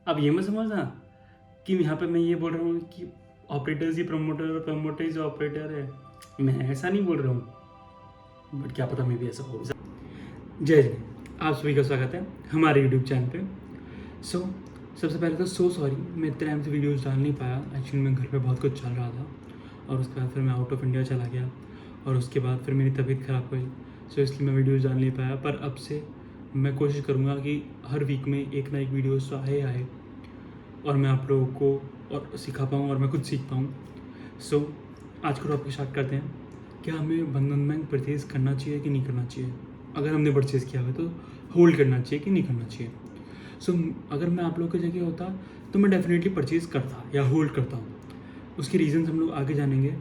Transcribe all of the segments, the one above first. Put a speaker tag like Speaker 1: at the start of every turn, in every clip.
Speaker 1: अब ये मत समझना कि यहाँ पे मैं ये बोल रहा हूँ कि ऑपरेटर्स ही प्रमोटर और प्रमोटर ही ऑपरेटर है। मैं ऐसा नहीं बोल रहा हूँ, बट क्या पता मैं भी ऐसा हो। जय जय, आप सभी का स्वागत है हमारे यूट्यूब चैनल पे। सबसे पहले तो सॉरी, मैं इतने टाइम से वीडियोस डाल नहीं पाया। एक्चुअली मैं घर पे बहुत कुछ चल रहा था और उसके बाद फिर मैं आउट ऑफ इंडिया चला गया और उसके बाद फिर मेरी तबीयत ख़राब हुई। इसलिए मैं वीडियोस डाल नहीं पाया। पर अब से मैं कोशिश करूँगा कि हर वीक में एक ना एक वीडियोस तो आए और मैं आप लोगों को और सिखा पाऊँ और मैं खुद सीख पाऊँ। आज का टॉपिक स्टार्ट करते हैं। क्या हमें बंधन बैंक परचेज़ करना चाहिए कि नहीं करना चाहिए? अगर हमने परचेज़ किया हुआ तो होल्ड करना चाहिए कि नहीं करना चाहिए? अगर मैं आप लोगों की जगह होता तो मैं डेफिनेटली परचेज़ करता या होल्ड करता हूँ। उसके रीज़न्स हम लोग आगे जानेंगे।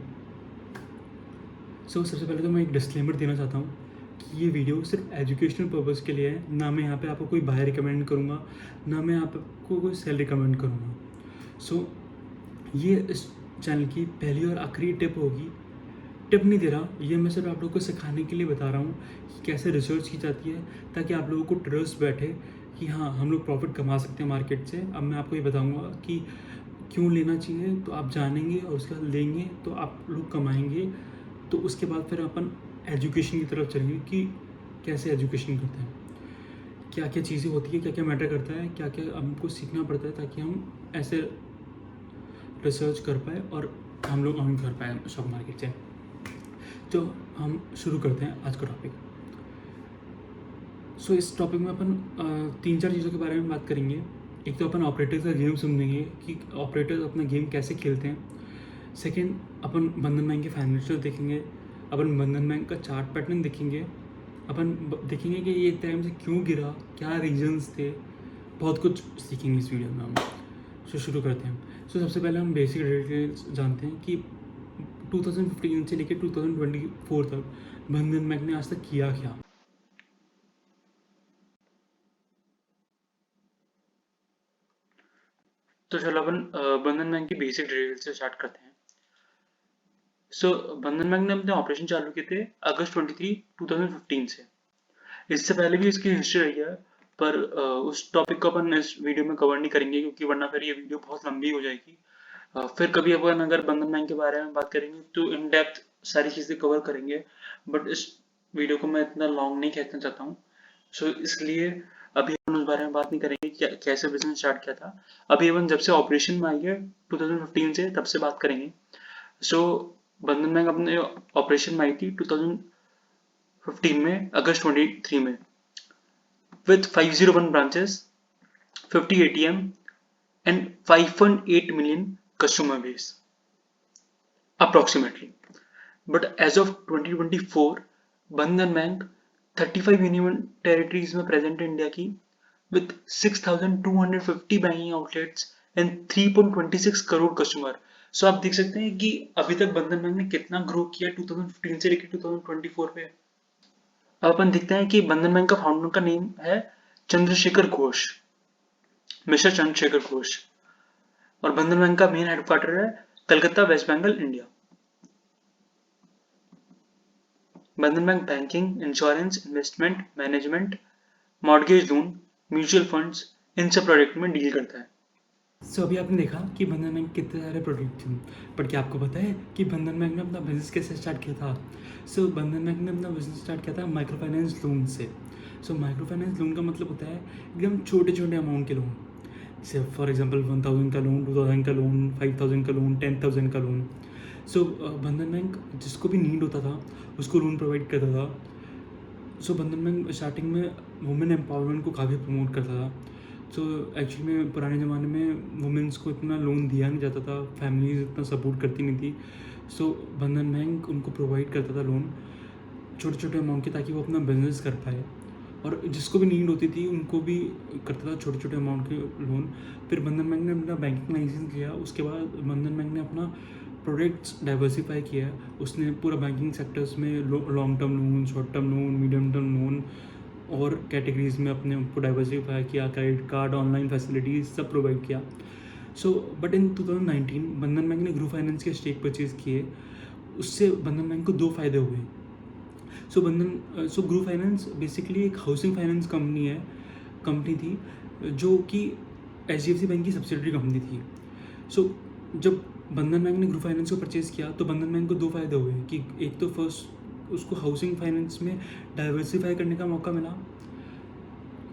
Speaker 1: सबसे पहले तो मैं एक डिस्क्लेमर देना चाहता हूँ कि ये वीडियो सिर्फ एजुकेशनल पर्पज़ के लिए है। ना मैं यहाँ पे आपको कोई बाय रिकमेंड करूँगा, ना मैं आपको कोई सेल रिकमेंड करूँगा। ये इस चैनल की पहली और आखिरी टिप होगी। टिप नहीं दे रहा, ये मैं सिर्फ आप लोगों को सिखाने के लिए बता रहा हूँ कि कैसे रिसर्च की जाती है, ताकि आप लोगों को ट्रस्ट बैठे कि हाँ, हम लोग प्रॉफिट कमा सकते हैं मार्केट से। अब मैं आपको ये बताऊँगा कि क्यों लेना चाहिए, तो आप जानेंगे और उसके बाद लेंगे तो आप लोग कमाएंगे। तो उसके बाद फिर अपन एजुकेशन की तरफ चलेंगे कि कैसे एजुकेशन करते हैं, क्या क्या चीज़ें होती है, क्या क्या मैटर करता है, क्या क्या हमको सीखना पड़ता है, ताकि हम ऐसे रिसर्च कर पाए और हम लोग अर्न कर पाए स्टॉक मार्केट से। तो हम शुरू करते हैं आज का टॉपिक। इस टॉपिक में अपन 3-4 चीज़ों के बारे में बात करेंगे। एक तो अपन ऑपरेटर्स का गेम समझेंगे कि ऑपरेटर्स अपना गेम कैसे खेलते हैं। सेकंड, अपन बंधन बैंक के फाइनेंशियल देखेंगे। अपन बंधन बैंक का चार्ट पैटर्न देखेंगे। अपन देखेंगे कि ये टाइम से क्यों गिरा, क्या रीजंस थे। बहुत कुछ सीखेंगे इस वीडियो में हम। शुरू करते हैं। सबसे पहले हम बेसिक डिटेल्स जानते हैं कि 2015 से लेकर 2024 तक बंधन बैंक ने आज तक किया क्या। तो चलो अपन बंधन बैंक की बेसिक डिटेल्स से स्टार्ट करते हैं। बंधन बैंक ने अपने ऑपरेशन चालू किए थे अगस्त 23, 2015 से। इससे पहले भी इसकी हिस्ट्री रही है, पर उस टॉपिक को अपन इस वीडियो में कवर नहीं करेंगे, क्योंकि वरना फिर ये वीडियो बहुत लंबी हो जाएगी। फिर कभी अपन अगर बंधन बैंक के बारे में बात करेंगे तो इन डेप्थ सारी चीज़ें कवर करेंगे, बट इस वीडियो को मैं इतना लॉन्ग नहीं खींचना चाहता हूँ। इसलिए अभी अपन उस बारे में बात नहीं करेंगे कैसे बिजनेस स्टार्ट किया था। अभी अपन जब से ऑपरेशन में आई है 2015 से, तब से बात करेंगे। बंधन बैंक अपने ऑपरेशन में आई थी 2015 में, अगस्त 23 में, with 501 branches, 50 ATM and 5.8 million customer base approximately. But as of 2024, Bandhan Bank 35 union territories में present है इंडिया की, with 6,250 banking outlets and 3.26 crore customer. आप देख सकते हैं कि अभी तक बंधन बैंक ने कितना ग्रो किया 2015 से लेकर 2024 पे। अब अपन देखते हैं कि बंधन बैंक का फाउंडर का नेम है चंद्रशेखर घोष, मिस्टर चंद्रशेखर घोष, और बंधन बैंक का मेन हेडक्वार्टर है Calcutta, West Bengal, India. Bandhan bank banking, insurance, investment management, mortgage loan, mutual funds, इन सब प्रोडक्ट में डील करता है। अभी आपने देखा कि बंधन बैंक कितने सारे प्रोडक्ट थे, बट क्या आपको पता है कि बंधन बैंक ने अपना बिजनेस कैसे स्टार्ट किया था? बंधन बैंक ने अपना बिजनेस स्टार्ट किया था माइक्रो फाइनेंस लोन से। माइक्रो फाइनेंस लोन का मतलब होता है एकदम छोटे छोटे अमाउंट के लोन। जैसे फॉर एग्जांपल 1000 का लोन, 2000 का लोन, 5000 का लोन, 10,000 का लोन। बंधन बैंक जिसको भी नीड होता था उसको लोन प्रोवाइड करता था। बंधन बैंक स्टार्टिंग में वुमेन एम्पावरमेंट को काफ़ी प्रमोट करता था। एक्चुअली में पुराने ज़माने में वुमेंस को इतना लोन दिया नहीं जाता था, फैमिलीज इतना सपोर्ट करती नहीं थी। बंधन बैंक उनको प्रोवाइड करता था लोन छोटे छोटे अमाउंट के, ताकि वो अपना बिजनेस कर पाए। और जिसको भी नीड होती थी उनको भी करता था छोटे छोटे अमाउंट के लोन। फिर बंधन बैंक ने अपना बैंकिंग लाइसेंस लिया। उसके बाद बंधन बैंक ने अपना प्रोडक्ट्स डाइवर्सिफाई किया। उसने पूरा बैंकिंग सेक्टर्स में long term loan, short term loan, medium term loan और कैटेगरीज में अपने को डाइवर्सिफाई किया। क्रेडिट कार्ड, ऑनलाइन फैसिलिटीज़ सब प्रोवाइड किया। बट इन 2019 बंधन बैंक ने ग्रू फाइनेंस के स्टेक परचेज़ किए। उससे बंधन बैंक को 2 फायदे हुए। ग्रू फाइनेंस बेसिकली एक हाउसिंग फाइनेंस कंपनी थी जो कि HDFC बैंक की सब्सिडरी कंपनी थी। सो जब बंधन बैंक ने ग्रुप फाइनेंस को परचेज़ किया तो बंधन बैंक को 2 फ़ायदे हुए कि एक तो फर्स्ट उसको हाउसिंग फाइनेंस में डाइवर्सिफ़ाई करने का मौका मिला।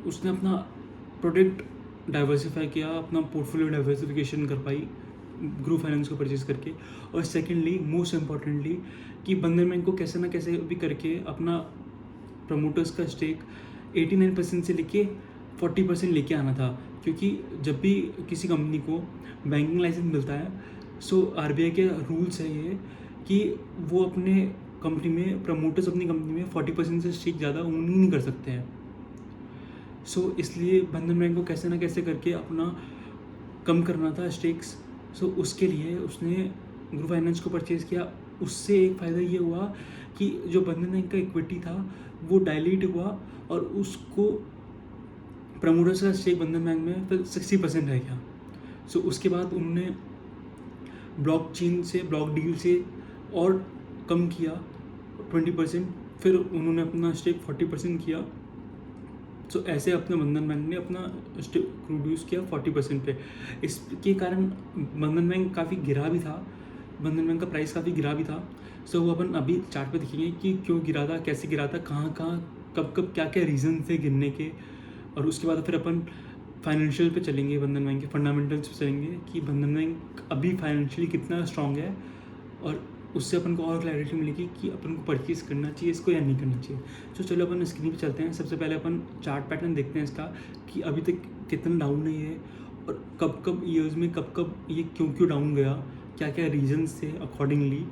Speaker 1: उसने अपना प्रोडक्ट डाइवर्सिफ़ाई किया, अपना पोर्टफोलियो डाइवर्सिफ़िकेशन कर पाई ग्रुप फाइनेंस को परचेज़ करके। और सेकेंडली मोस्ट इम्पॉर्टेंटली कि बंधन बैंक को कैसे ना कैसे भी करके अपना प्रमोटर्स का स्टेक 89% से लेके 40% लेके आना था, क्योंकि जब भी किसी कंपनी को बैंकिंग लाइसेंस मिलता है सो RBI के रूल्स है ये कि वो अपने कंपनी में प्रमोटर्स अपनी कंपनी में 40% से स्टेक ज़्यादा ओन ही नहीं कर सकते हैं। सो इसलिए बंधन बैंक को कैसे ना कैसे करके अपना कम करना था स्टेक्स। सो उसके लिए उसने ग्रुप फाइनेंस को परचेज़ किया। उससे एक फ़ायदा ये हुआ कि जो बंधन बैंक का इक्विटी था वो डायल्यूट हुआ और उसको प्रमोटर्स का स्टेक बंधन बैंक में फिर 60% रह गया। सो उसके बाद उन्होंने ब्लॉक डील से और कम किया 20%, फिर उन्होंने अपना स्टेक 40% किया। सो ऐसे अपने बंधन बैंक ने अपना रिड्यूस किया 40% पे। इसके कारण बंधन बैंक काफ़ी गिरा भी था, बंधन बैंक का प्राइस काफ़ी गिरा भी था। सो वो अपन अभी चार्ट पे देखेंगे कि क्यों गिरा था, कैसे गिरा था, कहाँ कब क्या क्या रीज़न थे गिरने के। और उसके बाद फिर अपन फाइनेंशियल पे चलेंगे, बंधन बैंक के फंडामेंटल्स पे चलेंगे कि बंधन बैंक अभी फाइनेंशियली कितना स्ट्रॉन्ग है, और उससे अपन को और क्लैरिटी मिलेगी कि अपन को परचेज़ करना चाहिए इसको या नहीं करना चाहिए। तो चलो अपन स्क्रीन पे चलते हैं। सबसे पहले अपन चार्ट पैटर्न देखते हैं इसका कि अभी तक कितना डाउन है ये, और कब कब ईयर्स में कब ये क्यों डाउन गया, क्या क्या रीजंस थे अकॉर्डिंगली।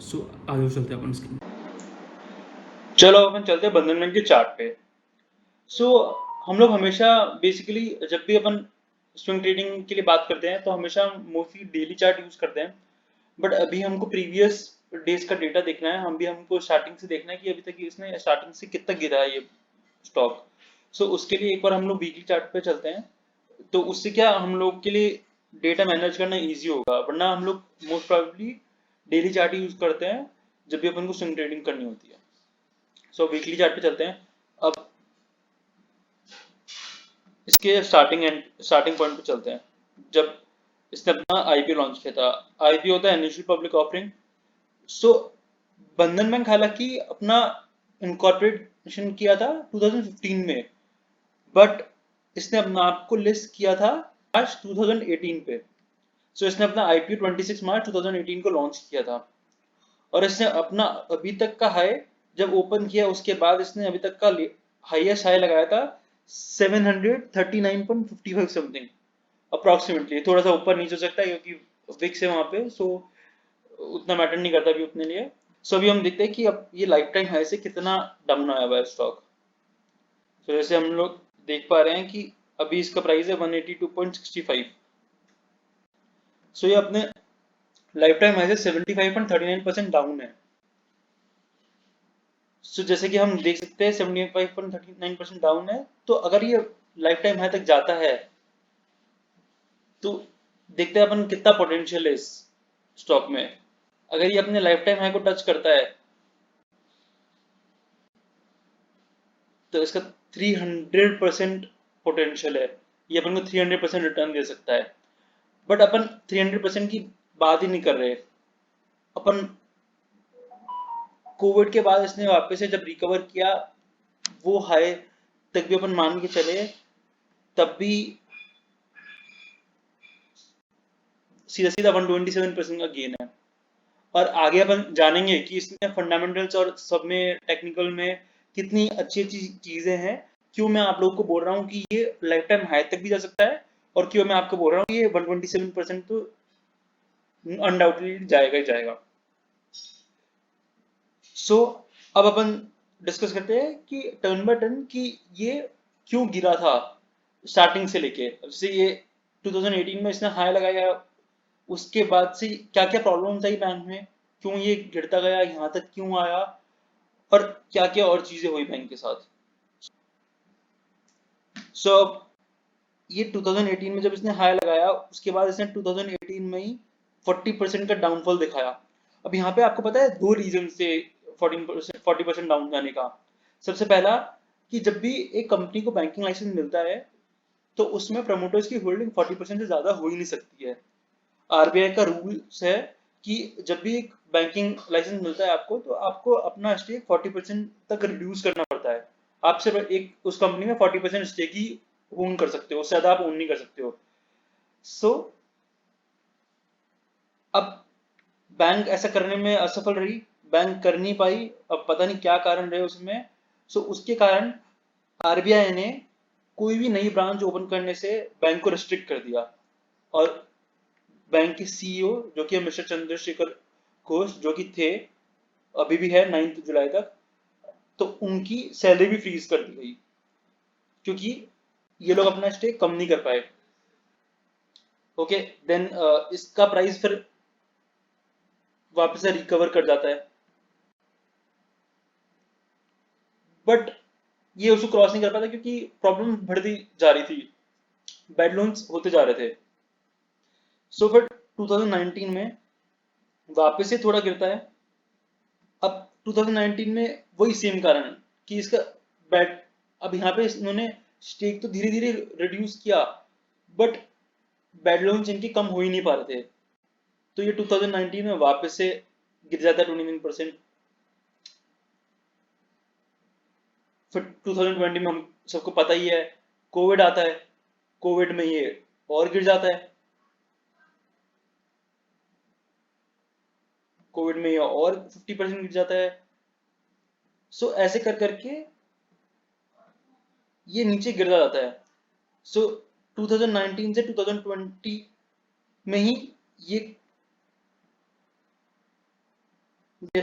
Speaker 1: सो आगे चलते हैं अपन स्क्रीन। चलो अपन चलते हैं बंधन बैंक के चार्ट पे। सो हम लोग हमेशा बेसिकली जब भी अपन स्विंग ट्रेडिंग के लिए बात करते हैं तो हमेशा मोस्टली डेली चार्ट यूज करते हैं, बट अभी हमको प्रीवियस डेज का डेटा देखना है। हमको स्टार्टिंग से देखना है कि अभी तक इसने स्टार्टिंग से कितना गिरा है ये स्टॉक। सो उसके लिए एक बार हम लोग वीकली चार्ट पे चलते हैं, तो उससे क्या हम लोग के लिए डेटा मैनेज करना इजी होगा, वरना हम लोग most probably daily chart use करते हैं जब भी अपन को स्विंग ट्रेडिंग करनी होती है। सो वीकली चार्ट पे चलते हैं। अब इसके स्टार्टिंग पॉइंट पे चलते हैं। जब इसने अपना आईपीओ लॉन्च किया था, आईपीओ होता है इनिशियल पब्लिक ऑफरिंग। सो बंधन बैंक हालांकि अपना इनकॉर्पोरेशन किया था 2015 में, बट इसने अपना आप को लिस्ट किया था मार्च 2018 पे। सो इसने अपना आईपीओ 26 मार्च 2018 को लॉन्च किया था, और इसने अपना अभी तक का हाई जब ओपन किया उसके बाद इसने अभी तक का हाईएस्ट हाई लगाया था 739.55 समथिंग अप्रोक्सीमेटली। थोड़ा सा ऊपर नीचे हो सकता है क्योंकि विक्स है वहां पे, सो उतना मैटर नहीं करता अभी अपने लिए। सो अभी हम देखते हैं कि अब ये लाइफ टाइम हाई से कितना डाउन आया हुआ है स्टॉक। तो जैसे हम लोग देख पा रहे हैं कि अभी इसका प्राइस है 182.65। सो ये अपने लाइफ टाइम हाई से 75.39% डाउन है। सो जैसे कि हम देख सकते हैं 75.39% डाउन है, तो अगर ये लाइफ टाइम हाई तक जाता है तो देखते हैं अपन कितना पोटेंशियल है इस स्टॉक में। अगर ये अपने लाइफ टाइम हाई को टच करता है तो इसका 300% पोटेंशियल है, ये अपन को 300% रिटर्न दे सकता है। बट अपन 300% की बात ही नहीं कर रहे, अपन कोविड के बाद इसने वापस से जब रिकवर किया वो हाई तक भी अपन मान के चले, तब भी सीधा सीधा 127% का गेन है। और आगे अपन जानेंगे कि इसमें फंडामेंटल्स और सब में टेक्निकल में कितनी अच्छी अच्छी चीजें हैं, क्यों मैं आप लोगों को बोल रहा हूँ कि ये लाइफ टाइम हाई तक भी जा सकता है, और क्यों मैं आपको बोल रहा हूँ कि ये 127% तो अनडाउटेडली जाएगा ही जाएगा। सो अब अपन डिस्कस करते हैं कि टर्न बाय टर्न कि ये क्यों गिरा था स्टार्टिंग से लेके। जैसे ये 2018 में इसने हाई लगाया, उसके बाद से क्या क्या प्रॉब्लम आई बैंक में, क्यों ये गिरता गया, यहाँ तक क्यों आया, और क्या क्या और चीजें हुई बैंक के साथ। सो ये 2018 में जब इसने हाई लगाया उसके बाद इसने 2018 में ही 40% का डाउनफॉल दिखाया। अब यहाँ पे आपको पता है दो रीजन से 40% डाउन जाने का। सबसे पहला कि जब भी एक कंपनी को बैंकिंग लाइसेंस मिलता है तो उसमें प्रमोटर्स की होल्डिंग 40% से ज्यादा हो ही नहीं सकती है। आरबीआई का रूल्स है कि जब भी एक बैंकिंग लाइसेंस मिलता है आपको, तो आपको अपना स्टेक 40% तक रिड्यूस करना पड़ता है। आप सिर्फ एक उस कंपनी में 40% स्टेक ही ओन कर सकते हो, उससे ज्यादा आप ओन नहीं कर सकते हो। सो अब बैंक ऐसा करने में असफल रही, बैंक कर नहीं पाई, अब पता नहीं क्या कारण रहे उसमें। सो उसके कारण आरबीआई ने कोई भी नई ब्रांच ओपन करने से बैंक को रिस्ट्रिक्ट कर दिया। और बैंक के सीईओ जो कि मिस्टर चंद्रशेखर घोष जो कि थे, अभी भी है 9 जुलाई तक, तो उनकी सैलरी भी फ्रीज कर दी गई क्योंकि ये लोग अपना स्टेक कम नहीं कर पाए। ओके, देन इसका प्राइस फिर वापस से रिकवर कर जाता है, बट ये उसको क्रॉस नहीं कर पाता क्योंकि प्रॉब्लम बढ़ती जा रही थी, बैड लोन्स होते जा रहे थे। सो फिर 2019 में वापस से थोड़ा गिरता है। अब 2019 में वही सेम कारण कि इसका बैड, अब यहाँ पे इन्होंने स्टेक तो धीरे धीरे रिड्यूस किया, बट बैड लोन्स इनके कम हो ही नहीं पा रहे थे। तो ये 2019 में वापस से गिर जाता है 29%। फिर 2020 में हम सबको पता ही है, कोविड आता है, कोविड में ये और गिर जाता है, कोविड में ये और 50% गिर जाता है। सो ऐसे कर करके ये नीचे गिरता जाता है। सो 2019 से 2020 में ही ये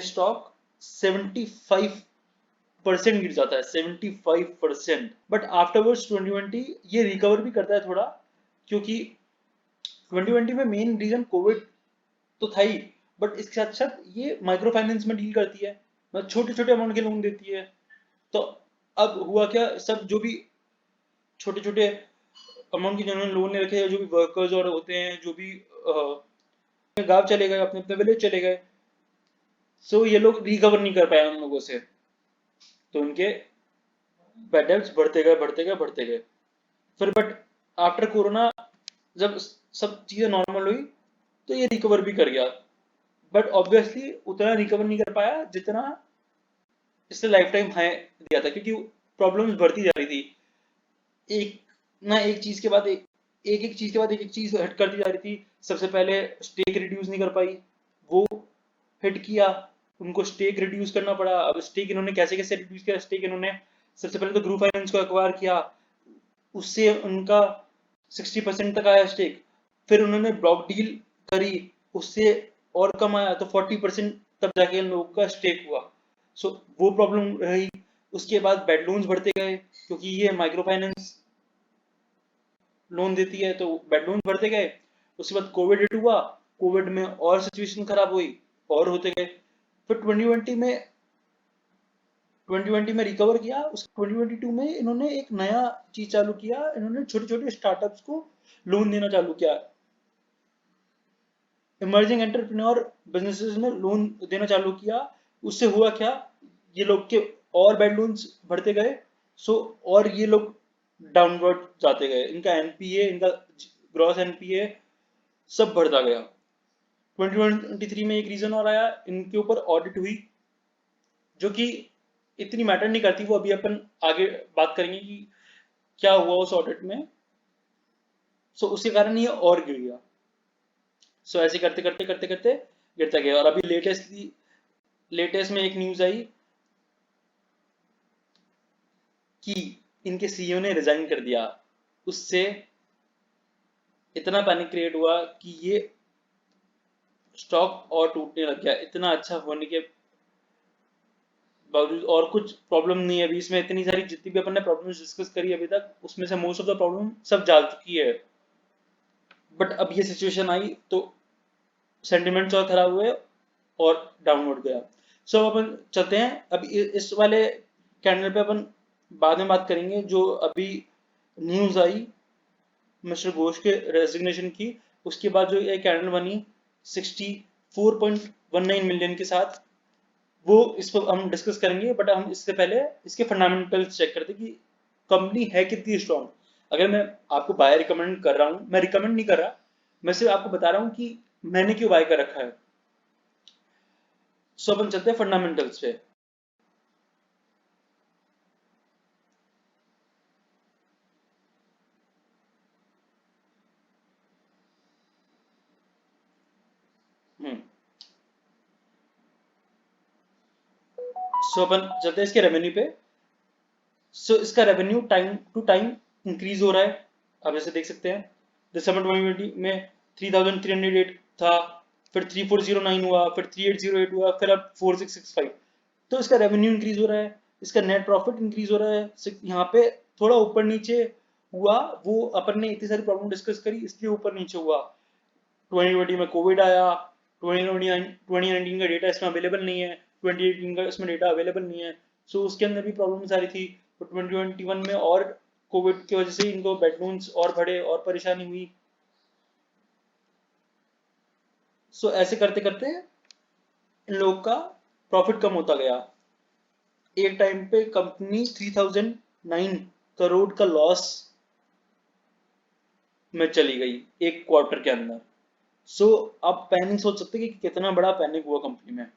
Speaker 1: स्टॉक 75% गिर जाता है, 75%। बट आफ्टरवर्ड्स 2020 ये रिकवर भी करता है थोड़ा, क्योंकि 2020 में मेन रीजन कोविड तो था ही, बट इसके साथ साथ ये माइक्रो फाइनेंस में डील करती है, मतलब छोटे छोटे अमाउंट के लोन देती है। तो अब हुआ क्या, सब जो भी छोटे छोटे अमाउंट के जिन्होंने लोन ले रखे हैं, जो भी वर्कर्स और होते हैं, जो भी गांव चले गए, अपने अपने विलेज चले गए, सो ये लोग रिकवर नहीं कर पाए उन लोगों से, तो उनके बैड डेब्ट्स बढ़ते गए बढ़ते गए बढ़ते गए। फिर बट आफ्टर कोरोना जब सब चीजें नॉर्मल हुई, तो ये रिकवर भी कर गया, बट ऑब्वियसली उतना रिकवर नहीं कर पाया जितना इसने लाइफ टाइम हाई दिया था, क्योंकि प्रॉब्लम्स बढ़ती जा रही थी, एक ना एक चीज के बाद एक चीज के बाद एक चीज हिट करती जा रही थी। सबसे पहले स्टेक रिड्यूस नहीं कर पाई, वो हिट किया, उनको स्टेक रिड्यूस करना पड़ा। अब स्टेक इन्होंने कैसे कैसे रिड्यूस किया, स्टेक इन्होंने सबसे पहले तो ग्रुप फाइनेंस को एक्वायर किया, उससे उनका 60% तक आया स्टेक। फिर उन्होंने ब्लॉक डील करी, उससे और कम आया, तो 40% तब जाके इन लोगों का स्टेक हुआ। सो वो प्रॉब्लम रही। उसके बाद बैड लोन्स बढ़ते गए, क्योंकि ये माइक्रो फाइनेंस लोन देती है, तो बैड लोन्स बढ़ते गए। उसके बाद कोविड हिट हुआ, कोविड में और सिचुएशन खराब हुई, और होते गए। फिर 2020 में रिकवर किया। उस 2022 में इन्होंने एक नया चीज चालू किया, इन्होंने छोटे छोटे स्टार्टअप्स को लोन देना चालू किया, इमर्जिंग एंटरप्रेन्योर बिजनेसेस में लोन देना चालू किया। उससे हुआ क्या, ये लोग के और बैड लोन्स बढ़ते गए, सो और ये लोग डाउनवर्ड जाते गए, इनका एनपीए, इनका ग्रॉस एनपीए सब बढ़ता गया। 2023 में एक रीजन और आया, इनके ऊपर ऑडिट हुई, जो कि इतनी मैटर नहीं करती, वो अभी अपन आगे बात करेंगे कि क्या हुआ उस ऑडिट में। सो उसके कारण ये और गिर गया। सो ऐसे करते करते करते करते गिरता गया, और अभी लेटेस्ट में एक न्यूज आई कि इनके सीईओ ने रिजाइन कर दिया। उससे इतना पैनिक क्रिएट हुआ कि ये स्टॉक और टूटने लग गया, इतना अच्छा होने के बावजूद। और कुछ प्रॉब्लम नहीं है अभी इसमें, इतनी सारी जितनी भी अपन ने प्रॉब्लम्स डिस्कस करी अभी तक, उसमें से मोस्ट ऑफ द प्रॉब्लम सब जा चुकी है। बट अब ये सिचुएशन आई तो सेंटिमेंट्स और खराब हुए और डाउनवर्ड गया। सो अपन चलते हैं अब इस वाले कैंडल पे अपन बाद में बात करेंगे। जो अभी न्यूज आई मिस्टर घोष के रेजिग्नेशन की, उसके बाद जो ये कैंडल बनी 64.19 मिलियन के साथ, वो इस पर हम डिस्कस करेंगे। बट हम इससे पहले इसके फंडामेंटल्स चेक करते कि कंपनी है कितनी स्ट्रॉन्ग। अगर मैं आपको बाय रिकमेंड कर रहा हूं, मैं रिकमेंड नहीं कर रहा, मैं सिर्फ आपको बता रहा हूं कि मैंने क्यों बाय कर रखा है। सो अपन चलते हैं फंडामेंटल्स पे। हम्म सो अपन चलते हैं इसके रेवेन्यू पे। सो इसका revenue time to time increase हो रहा है। आप जैसे देख सकते हैं दिसंबर 2020 में 3308 था, फिर 3409 हुआ, फिर 3808 हुआ, फिर अब 4665। तो इसका रेवेन्यू इंक्रीज हो रहा है, इसका नेट प्रॉफिट इंक्रीज हो रहा है। यहाँ पे थोड़ा ऊपर नीचे हुआ, वो अपन ने इतनी सारी प्रॉब्लम डिस्कस करी इसलिए ऊपर नीचे हुआ। 2020 में कोविड आया, 2019 का डेटा इसमें अवेलेबल नहीं है, 2018 का इसमें डेटा अवेलेबल नहीं है। सो उसके अंदर भी प्रॉब्लम्स आ रही थी। तो 2021 में और कोविड की वजह से इनको बेड लोन्स और बढ़े और परेशानी हुई। सो ऐसे करते करते इन लोगों का प्रॉफिट कम होता गया। एक टाइम पे कंपनी 3009 करोड़ का लॉस में चली गई एक क्वार्टर के अंदर। सो आप पैनिक सोच सकते हैं कि कितना बड़ा पैनिक हुआ कंपनी में।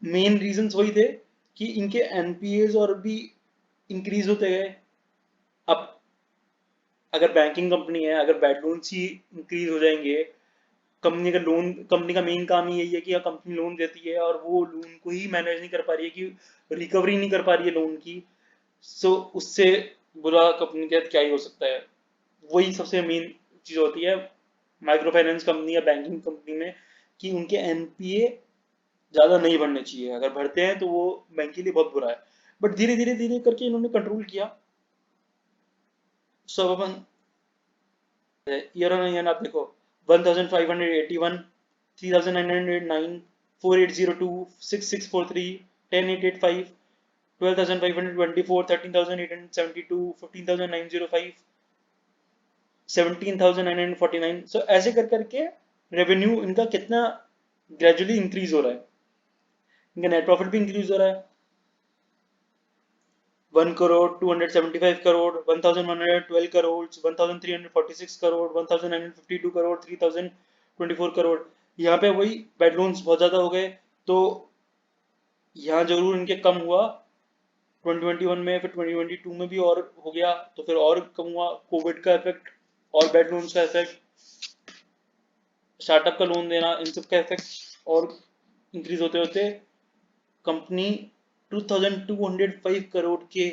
Speaker 1: मेन रीजंस वही थे कि इनके एनपीएज और भी इंक्रीज होते गए। अब अगर बैंकिंग कंपनी है, अगर बैड लोन्स ही इंक्रीज हो जाएंगे, कंपनी का मेन काम ही यही है कि कंपनी लोन देती है और वो लोन को ही मैनेज नहीं कर पा रही है, कि रिकवरी नहीं कर पा रही है लोन की। सो उससे बुरा कंपनी के साथ क्या ही हो सकता है। वही सबसे मेन चीज होती है माइक्रो फाइनेंस कंपनी या बैंकिंग कंपनी में, कि उनके एनपीए ज्यादा नहीं बढ़ने चाहिए। अगर बढ़ते हैं तो वो बैंक के लिए बहुत बुरा है। बट धीरे धीरे धीरे करके इन्होंने कंट्रोल किया। सब अपन ईयर ऑन ईयर आप देखो, 1581, 3909, 4802, 6643, 10885, 12524, 13872, 15905, 17949। सो ऐसे कर करके रेवेन्यू इनका कितना ग्रेजुअली इंक्रीज हो रहा है। इनका नेट प्रॉफिट भी इंक्रीज हो रहा है। 1 करोड़ 275 करोड़, 1112 करोड़, 1346 करोड़, 1952 करोड़, 3024 करोड़। यहाँ पे वही बेड लोन्स बहुत ज्यादा हो गए, तो यहाँ जरूर इनके कम हुआ 2021 में, फिर 2022 में भी और हो गया, तो फिर और कम हुआ। कोविड का इफेक्ट और बेड लोन्स का इफेक्ट, स्टार्टअप का लोन देना, इन सब का इफेक्ट और इंक्रीज होते होते कंपनी 2205 करोड़ के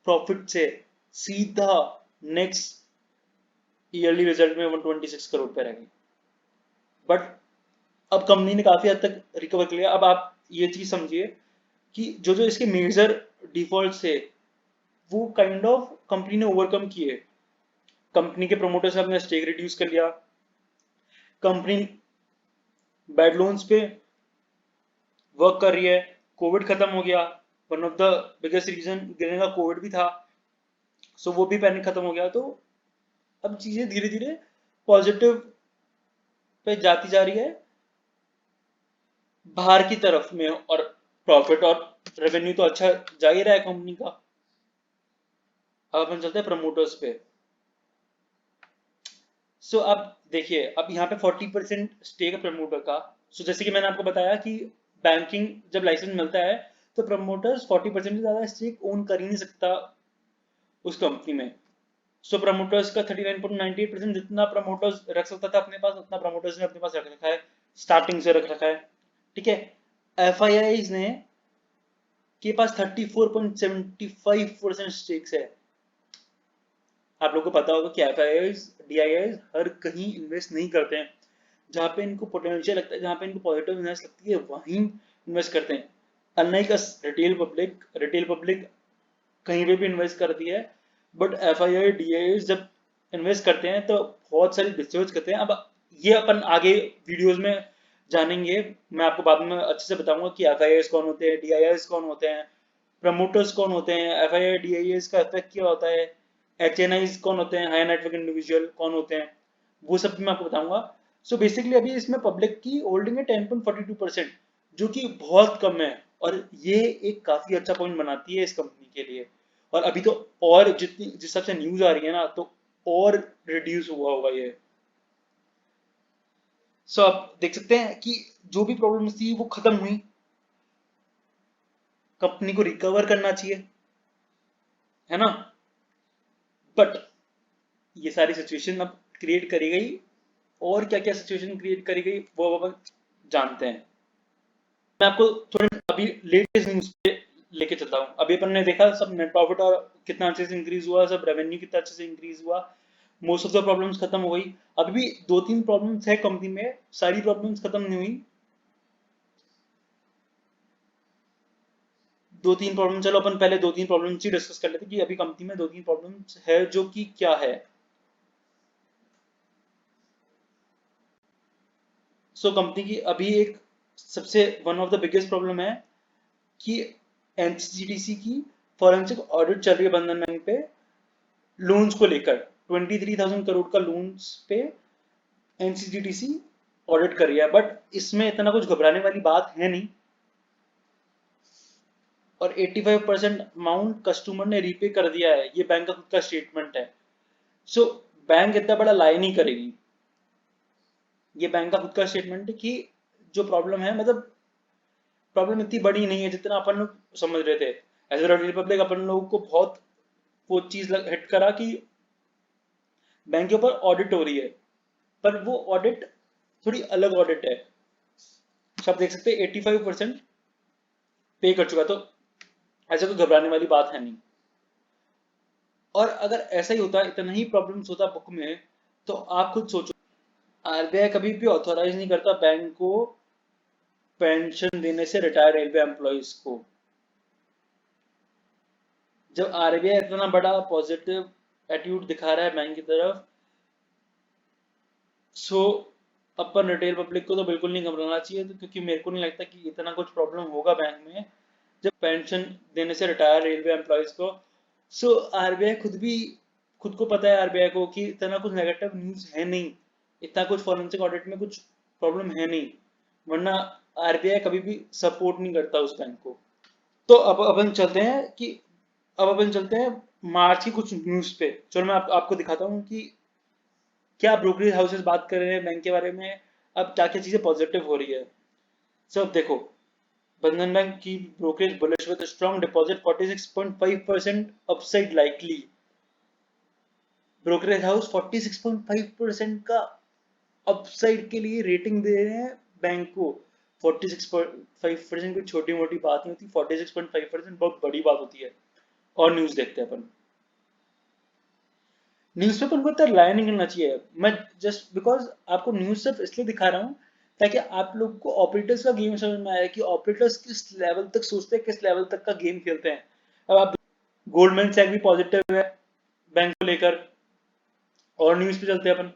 Speaker 1: प्रॉफिट से सीधा नेक्स्ट ईयरली रिजल्ट में 126 करोड़ पे रह गई। बट अब कंपनी ने काफी हद तक रिकवर कर लिया। अब आप ये चीज समझिए कि जो जो इसके मेजर डिफॉल्ट थे वो काइंड ऑफ कंपनी ने ओवरकम किए। कंपनी के प्रोमोटर्स ने अपना स्टेक रिड्यूस कर लिया, कंपनी बैड लोन्स पे वर्क कर रही है, कोविड खत्म हो गया। One of the biggest reason गिरने का कोविड भी था। सो वो भी पैनिक खत्म हो गया। तो अब चीजें धीरे धीरे पॉजिटिव पे जाती जा रही है बाहर की तरफ में, और प्रॉफिट और रेवेन्यू तो अच्छा जा ही रहा है कंपनी का। अब अपन चलते हैं प्रमोटर्स पे। सो अब देखिए, अब यहाँ पे 40% स्टेक है प्रमोटर का। सो जैसे कि मैंने आपको बताया कि बैंकिंग जब लाइसेंस मिलता है तो प्रमोटर्स 40% से ज्यादा स्टेक ओन कर ही नहीं सकता उस कंपनी में। सो प्रमोटर्स का 39.98% जितना प्रमोटर्स रख सकता था अपने पास, उतना प्रमोटर्स ने अपने पास रख रखा है, स्टार्टिंग से रख रखा है। ठीक है। एफ आई आई ने के पास 34.75% स्टेक्स है। आप लोगों को पता होगा कि F I I D I आई हर कहीं इन्वेस्ट नहीं करते हैं। जहाँ पे इनको पोटेंशियल लगता है, जहाँ पे इनको पॉजिटिव इन्वेस्ट लगती है, वहीं इन्वेस्ट करते हैं। अनलाइक रिटेल पब्लिक कहीं पे भी इन्वेस्ट करती है, but F I I D I जब इन्वेस्ट करते हैं तो बहुत सारी रिसर्च करते हैं। अब ये अपन आगे वीडियोस में जानेंगे, मैं आपको बाद में अच्छे से बताऊंगा कि एफ आई आई कौन होते हैं, डी आई आई कौन होते हैं, प्रमोटर्स कौन होते हैं, F I I D I का इफेक्ट क्या होता है, एच एन आई कौन होते हैं, हाई नेटवर्क इंडिविजुअल कौन होते हैं, वो सब भी मैं आपको बताऊंगा। सो बेसिकली अभी इसमें पब्लिक की होल्डिंग है 10.42%, जो कि बहुत कम है। और ये एक काफी अच्छा पॉइंट बनाती है इस कंपनी के लिए। और अभी तो और जितनी जिस हिसाब से न्यूज आ रही है ना, तो और रिड्यूस हुआ होगा ये। सो आप देख सकते हैं कि जो भी प्रॉब्लम्स थी वो खत्म हुई, कंपनी को रिकवर करना चाहिए, है ना। बट ये सारी सिचुएशन अब क्रिएट करी गई, और क्या क्या सिचुएशन क्रिएट करी गई वो अब अपन जानते हैं। मैं आपको थोड़े अभी लेटेस्ट न्यूज पे लेके चलता हूँ। अभी अपन ने देखा सब नेट प्रॉफिट और कितना अच्छे से इंक्रीज हुआ, सब रेवेन्यू कितना अच्छे से इंक्रीज हुआ, मोस्ट ऑफ द प्रॉब्लम्स खत्म हो गई। अभी भी दो तीन प्रॉब्लम्स है कंपनी में, सारी प्रॉब्लम्स खत्म नहीं हुई। दो तीन प्रॉब्लम, चलो अपन पहले दो तीन प्रॉब्लम्स ही डिस्कस कर लेते हैं कि अभी कंपनी में दो तीन प्रॉब्लम्स है जो कि क्या है। सो कंपनी की अभी एक सबसे one of the biggest problem है कि एनसीजीडीसी की फॉरेंसिक ऑडिट चल रही है बंधन बैंक पे, लोन्स को लेकर 23,000 करोड़ का लोन्स पे एनसीजीडीसी ऑडिट कर रही है। बट इसमें इतना कुछ घबराने वाली बात है नहीं, और 85% अमाउंट कस्टमर ने रीपे कर दिया है, ये बैंक का खुद का स्टेटमेंट है। सो बैंक इतना बड़ा लाई नहीं करेगी, ये बैंक का खुद का स्टेटमेंट है कि जो प्रॉब्लम है, मतलब प्रॉब्लम इतनी बड़ी नहीं है जितना अपन लोग समझ रहे थे। एज ए रिपब्लिक अपन लोगों को बहुत वो चीज हिट करा कि बैंक के ऊपर ऑडिट हो रही है, पर वो ऑडिट थोड़ी अलग ऑडिट है। सब देख सकते हैं 85% पे कर चुका, तो ऐसा कोई घबराने वाली बात है नहीं। और अगर ऐसा ही होता, इतना ही प्रॉब्लम्स होता बुक में, तो आप खुद सोचो, आरबीआई कभी भी ऑथोराइज नहीं करता बैंक को पेंशन देने से रिटायर्ड रेलवे एम्प्लॉइज को। जब आरबीआई इतना बड़ा पॉजिटिव एटीट्यूड दिखा रहा है बैंक की तरफ, सो अपन रिटेल पब्लिक को तो बिल्कुल नहीं घबराना चाहिए, तो क्योंकि मेरे को नहीं लगता कि इतना कुछ प्रॉब्लम होगा बैंक में जब पेंशन देने से रिटायर रेलवे एम्प्लॉइज को। सो आरबीआई खुद को पता है आरबीआई को कि इतना कुछ नेगेटिव न्यूज है नहीं, इतना कुछ फॉरेंसिक ऑडिट में कुछ प्रॉब्लम है नहीं, वरना आरबीआई कभी भी सपोर्ट नहीं करता उस बैंक को। तो अब अपन चलते हैं कि अब अपन चलते हैं मार्च की कुछ न्यूज पे। चलो मैं आपको दिखाता हूँ कि क्या ब्रोकरेज हाउसेस बात कर रहे हैं बैंक के बारे में, अब क्या क्या चीजें पॉजिटिव हो रही है। सब देखो, बंधन बैंक की brokerage bullish with strong deposit 46.5% upside likely. Brokerage house 46.5% का अपसाइड के लिए रेटिंग दे रहे हैं बैंक को। 46.5% कोई छोटी मोटी बात नहीं होती, 46.5% बहुत बड़ी बात होती है। और न्यूज देखते हैं अपन। न्यूज़पेपर को इतना रिलाय नहीं करना चाहिए। मैं जस्ट बिकॉज आपको न्यूज सिर्फ इसलिए दिखा रहा हूँ ताकि आप लोग को ऑपरेटर्स का गेम समझ में आए कि ऑपरेटर्स किस लेवल तक सोचते हैं, किस लेवल तक का गेम खेलते हैं। अब आप गोल्डमैन सैक भी पॉजिटिव है बैंक को लेकर। और न्यूज पे चलते हैं अपन।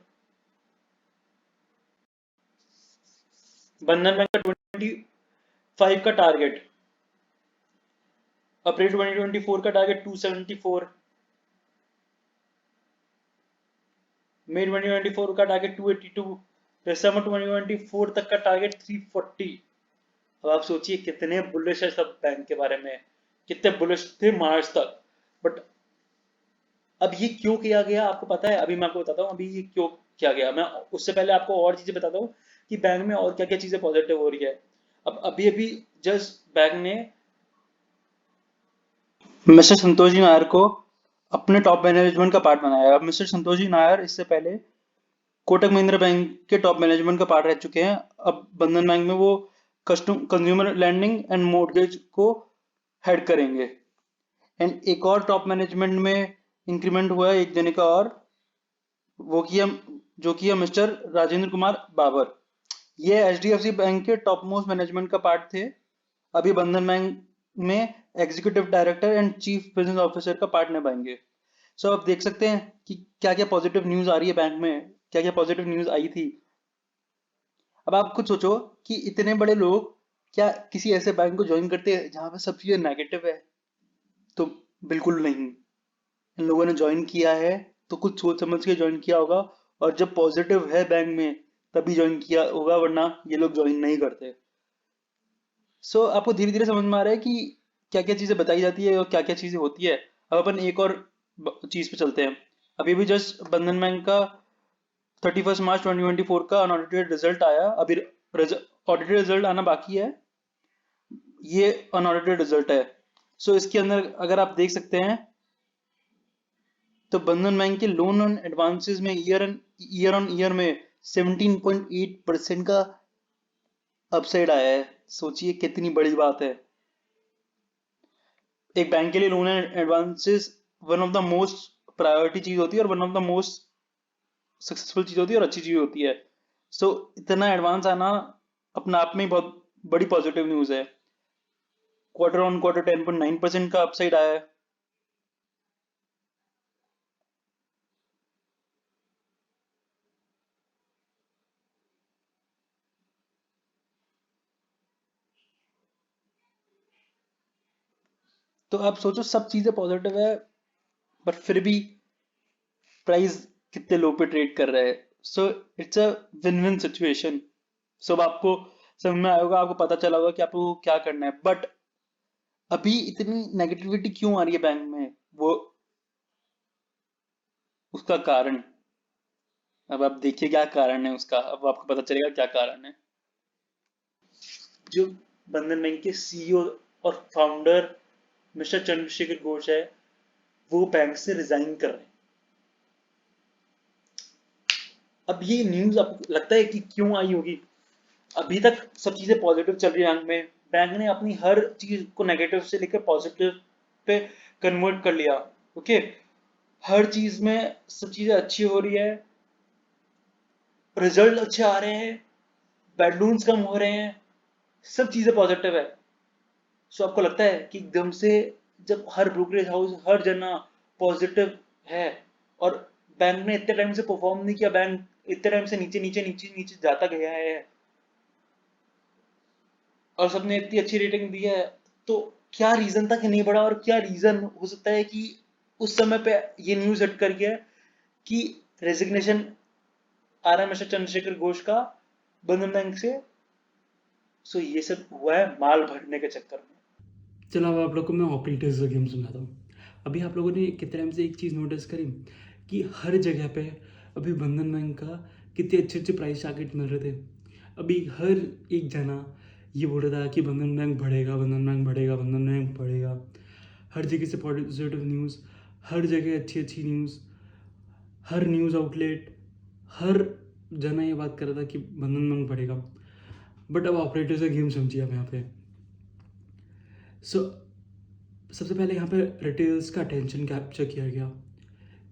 Speaker 1: बंधन बैंक का 25 का टारगेट, अप्रैल 2024 का टारगेट 274, मई 2024 का टारगेट 282, दिसंबर 2024 तक का टारगेट 340। अब आप सोचिए कितने बुलिश है सब बैंक के बारे में, कितने बुलिश थे मार्च तक। बट अब ये क्यों किया गया आपको पता है? अभी मैं आपको बताता हूँ अभी ये क्यों किया गया। मैं उससे पहले आपको और चीजें बताता हूँ कि बैंक में और क्या क्या चीजें पॉजिटिव हो रही है। अब अभी अभी जस्ट बैंक ने मिस्टर संतोष जी नायर को अपने टॉप मैनेजमेंट का पार्ट बनाया। अब मिस्टर संतोष जी नायर इससे पहले कोटक महिंद्रा बैंक के टॉप मैनेजमेंट का पार्ट रह चुके हैं। अब बंधन बैंक में वो कंज्यूमर लैंडिंग एंड मोर्गेज को हेड करेंगे। एंड एक और टॉप मैनेजमेंट में इंक्रीमेंट हुआ है एक जने का, और वो किया जो किया मिस्टर राजेंद्र कुमार बाबर। ये एचडीएफसी बैंक के टॉप मोस्ट मैनेजमेंट का पार्ट थे, अभी बंधन बैंक में executive director and chief business officer का पार्ट निभाएंगे। सो आप देख सकते हैं कि क्या क्या पॉजिटिव न्यूज आ रही है बैंक में, क्या क्या पॉजिटिव न्यूज आई थी। अब आप खुद सोचो कि इतने बड़े लोग क्या किसी ऐसे बैंक को ज्वाइन करते हैं जहां पे सब चीजें नेगेटिव है? तो बिल्कुल नहीं। इन लोगों ने ज्वाइन किया है तो कुछ सोच समझ के ज्वाइन किया होगा, और जब पॉजिटिव है बैंक में तभी ज्वाइन किया होगा, वरना ये लोग ज्वाइन नहीं करते। सो आपको धीरे धीरे समझ में आ रहा है कि क्या क्या चीजें बताई जाती है और क्या क्या चीजें होती है। अब अपन एक और चीज पे चलते हैं। अभी भी जस्ट बंधन बैंक का 31 मार्च 2024 का अनऑडिटेड रिजल्ट आया। अभी ऑडिटेड रिजल्ट आना बाकी है, ये अनऑडिटेड रिजल्ट है। सो इसके अंदर अगर आप देख सकते हैं तो बंधन बैंक के लोन ऑन एडवांसेस में ईयर ऑन ईयर में 17.8% का अपसाइड आया है। सोचिए कितनी बड़ी बात है। एक बैंक के लिए loan and advances one of the most priority चीज होती है और one of the most successful चीज होती है और अच्छी चीज होती है। सो इतना एडवांस आना अपने आप में ही बहुत बड़ी पॉजिटिव न्यूज है। क्वार्टर ऑन क्वार्टर 10.9% का अपसाइड आया है। तो आप सोचो सब चीजें पॉजिटिव है, पर फिर भी प्राइस कितने लो पे ट्रेड कर रहा है। So it's a win win situation. सब आपको समझ में आया होगा, आपको पता चला होगा कि आपको क्या करना है। बट अभी इतनी नेगेटिविटी क्यों आ रही है बैंक में, वो उसका कारण, अब आप देखिए क्या कारण है उसका, अब आपको पता चलेगा क्या कारण है। जो बंधन बैंक के सीईओ और फाउंडर मिस्टर चंद्रशेखर घोष है, वो बैंक से रिजाइन कर रहे हैं। अब ये न्यूज आपको लगता है कि क्यों आई होगी? अभी तक सब चीजें पॉजिटिव चल रही है बैंक में। बैंक ने अपनी हर चीज को नेगेटिव से लेकर पॉजिटिव पे कन्वर्ट कर लिया। ओके, हर चीज में सब चीजें अच्छी हो रही है, रिजल्ट अच्छे आ रहे हैं, बैडलून्स कम हो रहे हैं, सब चीजें पॉजिटिव है। सो आपको लगता है कि एकदम से जब हर ब्रोकरेज हाउस हर जना पॉजिटिव है और बैंक ने इतने टाइम से परफॉर्म नहीं किया, बैंक इतने टाइम से नीचे नीचे नीचे नीचे जाता गया है और सबने इतनी अच्छी रेटिंग दी है, तो क्या रीजन था कि नहीं बढ़ा? और क्या रीजन हो सकता है कि उस समय पे ये न्यूज हट कर गया कि रेजिग्नेशन आ रहा है मिस्टर चंद्रशेखर घोष का बंधन बैंक से? सो ये सब हुआ है माल भरने के चक्कर में। चलो अब आप लोग को मैं ऑपरेटर्स का गेम समझाता हूँ। अभी आप लोगों ने कितने टाइम से एक चीज़ नोटिस करी कि हर जगह पे अभी बंधन बैंक का कितने अच्छे अच्छे प्राइस टारगेट मिल रहे थे। अभी हर एक जना ये बोल रहा था कि बंधन बैंक बढ़ेगा, बंधन बैंक बढ़ेगा, बंधन बैंक बढ़ेगा। हर जगह से पॉजिटिव न्यूज़, हर जगह अच्छी अच्छी न्यूज़, हर न्यूज़ आउटलेट, हर जना ये बात कर रहा था कि बंधन बैंक बढ़ेगा। बट अब ऑपरेटर्स का गेम समझिए आप यहाँ पे। सो सबसे पहले यहाँ पे रिटेल्स का अटेंशन कैप्चर किया गया,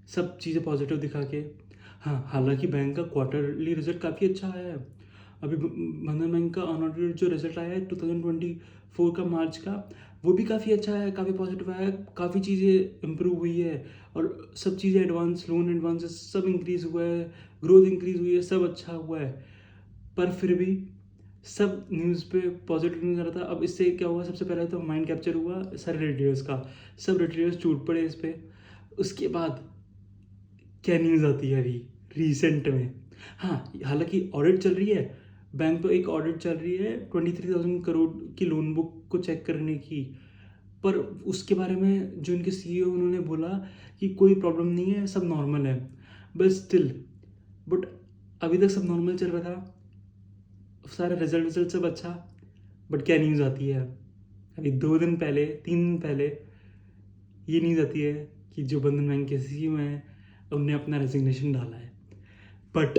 Speaker 1: सब चीज़ें पॉजिटिव दिखा के। हाँ, हालांकि बैंक का क्वार्टरली रिजल्ट काफ़ी अच्छा आया है। अभी बंधन बैंक का अनऑडिटेड जो रिजल्ट आया है 2024 का मार्च का, वो भी काफ़ी अच्छा है, काफ़ी पॉजिटिव आया है, काफ़ी चीज़ें इम्प्रूव हुई है और सब चीज़ें एडवांस लोन एडवांसेस सब इंक्रीज़ हुआ है, ग्रोथ इंक्रीज़ हुई है, सब अच्छा हुआ है। पर फिर भी सब न्यूज़ पे पॉजिटिव न्यूज़ आ रहा था। अब इससे क्या हुआ, सबसे पहले तो माइंड कैप्चर हुआ सारे रिटेलर्स का, सब रिटेलर्स टूट पड़े इस पे। उसके बाद क्या न्यूज़ आती है अभी रिसेंट में? हाँ, हालांकि ऑडिट चल रही है, बैंक तो एक ऑडिट चल रही है 23,000 करोड़ की लोन बुक को चेक करने की। पर उसके बारे में जो इनके सीईओ उन्होंने बोला कि कोई प्रॉब्लम नहीं है, सब नॉर्मल है। बट अभी तक सब नॉर्मल चल रहा था, सारा रिजल्ट विजल्ट सब अच्छा। बट क्या न्यूज़ आती है अभी 2 दिन पहले, 3 दिन पहले ये न्यूज़ आती है कि जो बंधन बैंक के सीईओ हैं उनने अपना रेजिग्नेशन डाला है। बट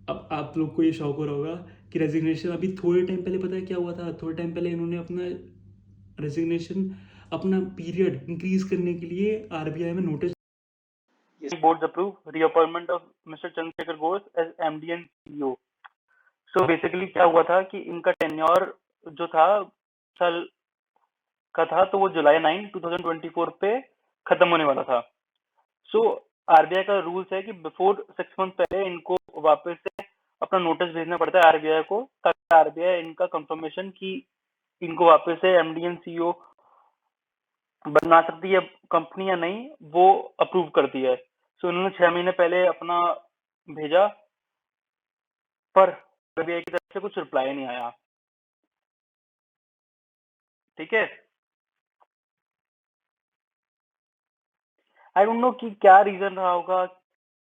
Speaker 1: अब आप लोग को ये शौक हो रहा होगा कि रेजिग्नेशन अभी थोड़े टाइम पहले, पता है क्या हुआ था? थोड़े टाइम पहले इन्होंने अपना रेजिग्नेशन, अपना पीरियड इंक्रीज करने के लिए आरबीआई में notice, board approve reappointment of mister Chandrashekhar Ghosh as MD and CEO. So basically क्या हुआ था कि इनका टेन्योर जो था साल का था, तो वो जुलाई 9 2024 पे खत्म होने वाला था। सो आरबीआई का रूल्स है कि बिफोर 6 मंथ पहले इनको वापस से अपना नोटिस भेजना पड़ता है आरबीआई को, ताकि आरबीआई इनका कंफर्मेशन कि इनको वापस से एमडी एंड सीईओ बना सकती है कंपनी या नहीं, वो अप्रूव करती है। सो इन्होंने 6 महीने पहले अपना भेजा, पर आरबीआई की तरफ से कुछ रिप्लाई नहीं आया। ठीक है,
Speaker 2: आई डोंट नो कि क्या रीजन रहा होगा,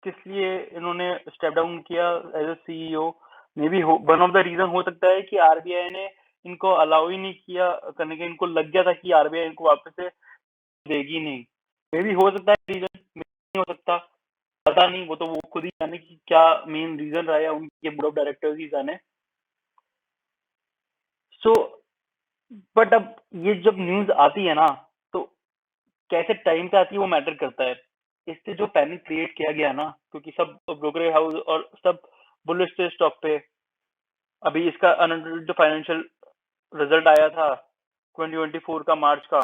Speaker 2: किस लिए इन्होंने स्टेप डाउन किया as a CEO. May be one of the reason हो सकता है कि आरबीआई ने इनको अलाउ ही नहीं किया करने के, इनको लग गया था कि आरबीआई इनको वापस से देगी नहीं। मे बी हो सकता है रीजन, नहीं हो सकता, पता नहीं, वो तो वो खुद ही जाने कि क्या मेन रीजन रहा है, उनके बोर्ड ऑफ डायरेक्टर्स ही जाने। सो बट अब ये जब न्यूज आती है ना, तो कैसे टाइम पे आती है वो मैटर करता है। इससे जो पैनिक क्रिएट किया गया ना, क्योंकि सब ब्रोकरेज हाउस और सब बुलिश थे स्टॉक पे। अभी इसका अनऑडिटेड जो फाइनेंशियल रिजल्ट आया था 2024 का मार्च का,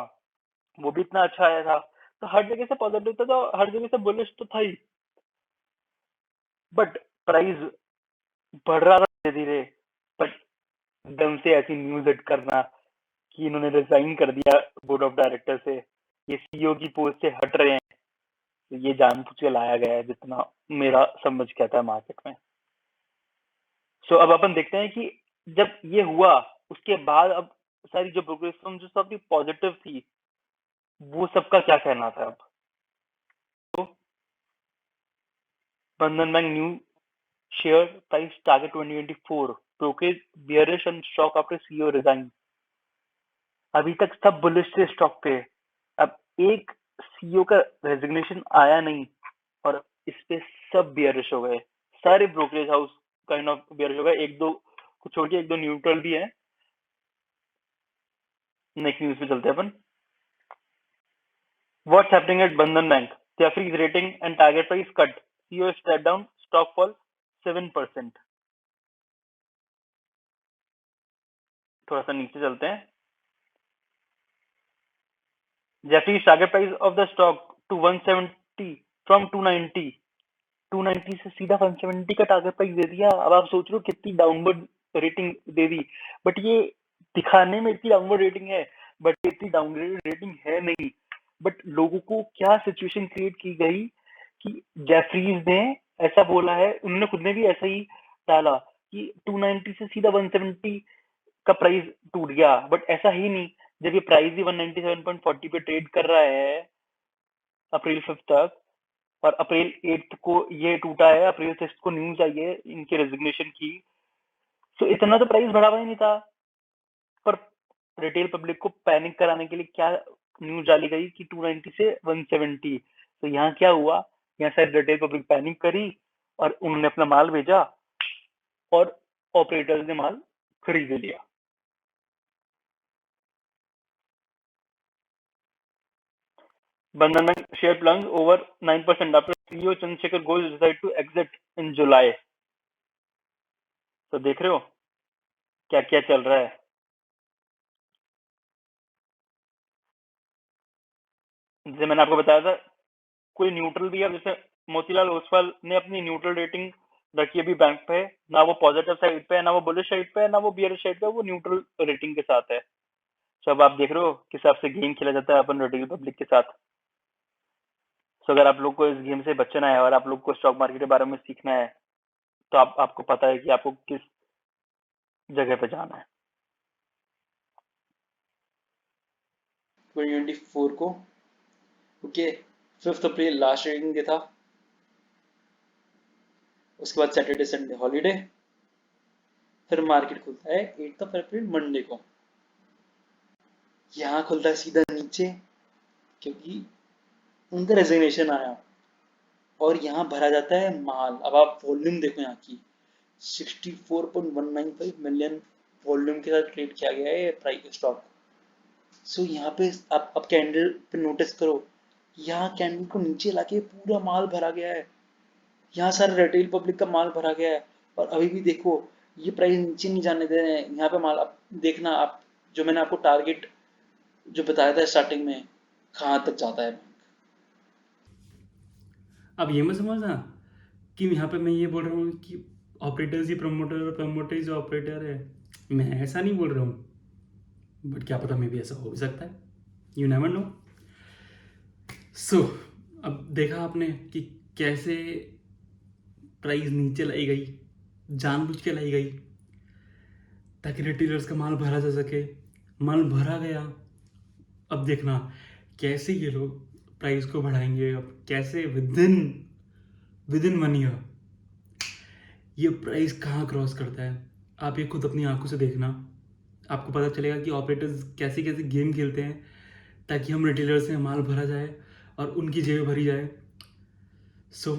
Speaker 2: वो भी इतना अच्छा आया था, तो हर जगह से पॉजिटिव था, तो हर जगह से बुलिश तो था ही। बट प्राइस बढ़ रहा था धीरे धीरे। बट एकदम से ऐसी न्यूज हिट करना कि इन्होंने रिजाइन कर दिया बोर्ड ऑफ डायरेक्टर से, ये सीईओ की पोस्ट से हट रहे हैं, तो ये जानबूझ के लाया गया है, जितना मेरा समझ कहता है मार्केट में। सो अब अपन देखते हैं कि जब ये हुआ, उसके बाद अब सारी जो ब्रोकरेज फर्म जो सब पॉजिटिव थी, वो सबका क्या कहना था अब। तो बंधन bank new share price target 2024, brokerage bearish and shock after CEO resign. अभी तक सब बुलिश थे स्टॉक पे, अब एक सीईओ का रेजिग्नेशन आया नहीं और इस पे सब बियरिश हो गए। सारे brokerage house kind of bearish हो गए, एक दो को छोड़ के, एक दो न्यूट्रल भी है। नेक्स्ट न्यूज पे चलते हैं अपन। What's happening at Bandhan Bank? Jefferies rating and target price cut. CEO step down, stock fall 7%. थोड़ा सा नीचे चलते हैं। Jefferies target price of the stock to 170 from 290. 290 से सीधा 170 का टारगेट प्राइस दे दिया। अब आप सोच रहे हो कितनी downward rating they the, but ये दिखाने में इतनी डाउनवर्ड रेटिंग है, बट इतनी डाउनग्रेडेड रेटिंग है नहीं। बट लोगों को क्या सिचुएशन क्रिएट की गई कि जेफरीज ने ऐसा बोला है, उन्होंने खुद ने भी ऐसा ही डाला कि 290 से सीधा 170 का प्राइस टूट गया, बट ऐसा ही नहीं। जब ये प्राइस ही 197.40 पे ट्रेड कर रहा है अप्रैल 5 तक, और अप्रैल 8 को ये टूटा है, अप्रैल 6 को न्यूज आई है इनके रेजिग्नेशन की, तो इतना तो प्राइस बढ़ा हुआ ही नहीं था। पर रिटेल पब्लिक को पैनिक कराने के लिए क्या न्यूज डाली गई कि 290 से 170। तो यहाँ क्या हुआ, यहाँ शायद रिटेल पब्लिक पैनिक करी और उन्होंने अपना माल भेजा और ऑपरेटर्स ने माल खरीद लिया। Bandhan Bank share plunged over 9% after CEO Chandrasekhar Ghosh decided to exit in July. तो देख रहे हो क्या क्या चल रहा है। जैसे मैंने आपको बताया था, कोई न्यूट्रल भी है, जैसे मोतीलाल ओसवाल ने अपनी न्यूट्रल रेटिंग रखी है अभी बैंक पे, ना वो पॉजिटिव साइड पे है, ना वो बुलिश साइड पे है, ना वो बियरिश साइड पे है, वो न्यूट्रल रेटिंग के साथ है। तो अब आप देख रहे हो किस हिसाब से गेम खेला जाता है अपन रिटेल पब्लिक के साथ। तो अगर आप लोग को इस गेम से बचना है और आप लोग को स्टॉक मार्केट के बारे में सीखना है, तो आपको पता है कि आपको किस जगह पे जाना है।
Speaker 1: 2024 को ओके 5 अप्रैल लास्ट ट्रेडिंग डे था, उसके बाद सैटरडे संडे हॉलीडे, फिर मार्केट खुलता है 8 अप्रैल मंडे को। यहाँ खुलता है सीधा नीचे क्योंकि उनका रेजिग्नेशन आया और यहाँ भरा जाता है माल। अब आप वॉल्यूम देखो यहाँ की 64.195 मिलियन वॉल्यूम के साथ ट्रेड किया गया है प्राइस स्टॉक। सो यहाँ पे आप अब कैंडल पे नोटिस करो, यहाँ कैंडल को नीचे लाके पूरा माल भरा गया है, यहाँ सारा रिटेल पब्लिक का माल भरा गया है और अभी भी देखो ये प्राइस नीचे नहीं जाने दे रहे हैं। यहाँ पे माल आप देखना, आप जो मैंने आपको टारगेट जो बताया था स्टार्टिंग में, कहाँ तक जाता है।
Speaker 3: अब ये मत समझना कि यहाँ पे मैं ये बोल रहा हूँ कि ऑपरेटर्स ही प्रमोटर और प्रमोटर ही ऑपरेटर है। मैं ऐसा नहीं बोल रहा हूँ, बट क्या पता मे भी ऐसा हो भी सकता है, यू नेवर नो। सो अब देखा आपने कि कैसे प्राइस नीचे लाई गई, जानबूझ के लाई गई ताकि रिटेलर्स का माल भरा जा सके। माल भरा गया। अब देखना कैसे ये लोग प्राइस को बढ़ाएंगे, अब कैसे विद इन 1 ईयर ये प्राइस कहाँ क्रॉस करता है। आप ये खुद अपनी आंखों से देखना, आपको पता चलेगा कि ऑपरेटर्स कैसे कैसे गेम खेलते हैं ताकि हम रिटेलर से माल भरा जाए और उनकी जेबें भरी जाए। सो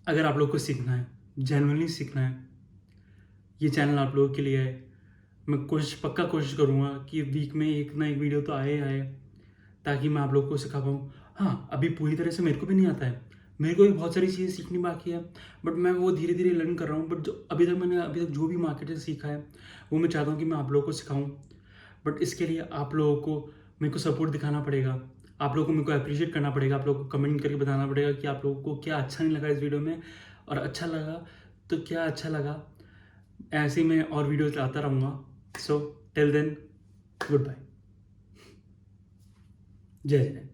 Speaker 3: अगर आप लोग को सीखना है, जेन्युइनली सीखना है, ये चैनल आप लोगों के लिए है। मैं पक्का कोशिश करूँगा कि वीक में एक ना एक वीडियो तो आए ताकि मैं आप लोग को सिखा पाऊँ। हाँ, अभी पूरी तरह से मेरे को भी नहीं आता है, मेरे को भी बहुत सारी चीज़ें सीखनी बाकी है, बट मैं वो धीरे धीरे लर्न कर रहा हूँ। बट जो अभी तक जो भी मार्केट से सीखा है वो मैं चाहता हूँ कि मैं आप लोगों को सिखाऊँ। बट इसके लिए आप लोगों को मेरे को सपोर्ट दिखाना पड़ेगा, आप लोगों को मेरे को अप्रिशिएट करना पड़ेगा, आप लोगों को कमेंट करके बताना पड़ेगा कि आप लोगों को क्या अच्छा नहीं लगा इस वीडियो में, और अच्छा लगा तो क्या अच्छा लगा। ऐसे ही मैं और वीडियोस लाता रहूँगा। So till then, goodbye, जय जय।